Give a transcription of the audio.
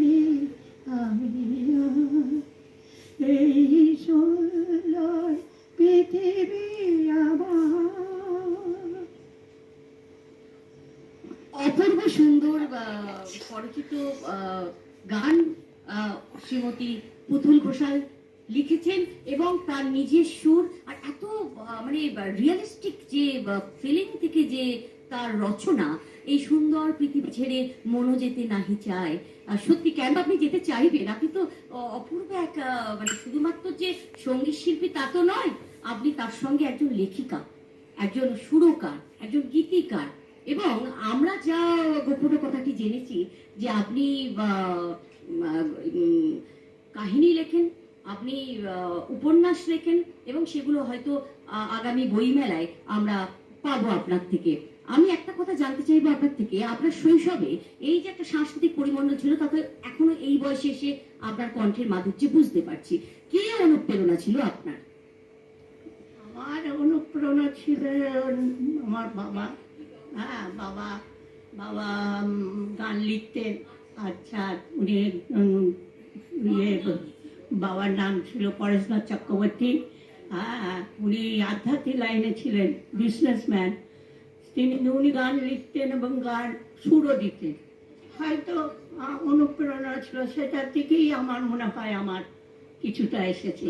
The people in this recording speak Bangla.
রে আমি এই সুন্দর পৃথিবী আমার। অপূর্ব সুন্দর স্বরচিত গান শ্রীমতী পুতুল ঘোষাল লিখেছেন এবং তার নিজের সুর আর এত মানে রিয়েলিস্টিক যে ফিলিং থেকে যে তার রচনা, এই সুন্দর পৃথিবী ছেড়ে মনও যেতে নাহি চায়। সত্যি কেন আপনি যেতে চাইবেন? আপনি তো অপূর্ব এক মানে শুধুমাত্র যে সঙ্গীত শিল্পী তা তো নয়, আপনি তার সঙ্গে একজন লেখিকা, একজন সুরকার, একজন গীতিকার। এবং আমরা যা গোপন কথাটি জেনেছি যে আপনি কাহিনী লেখেন, আপনি উপন্যাস লেখেন এবং সেগুলো হয়তো আগামী বইমেলায় আমরা পাবো আপনার থেকে। আমি একটা কথা জানতে চাইবো আপনার থেকে, আপনার শৈশবে এই যে একটা সাংস্কৃতিক পরিমণ্ডল ছিল, তাতে এখনো এই বয়সে এসে আপনার কণ্ঠের মাধুর্য বুঝতে পারছি। কে অনুপ্রেরণা ছিল আপনার? আমার অনুপ্রেরণা ছিল আমার বাবা। হ্যাঁ, বাবা বাবা গান লিখতেন। আচ্ছা, উনি বাবার নাম ছিল পরেশনাথ চক্রবর্তী। হ্যাঁ, উনি আধ্যাত্মিক লাইনে ছিলেন, বিজনেসম্যান। উনি গান লিখতেন এবং গান সুরও দিতেন। হয়তো অনুপ্রেরণা ছিল, সেটার থেকেই আমার মনে হয় আমার কিছুটা এসেছে।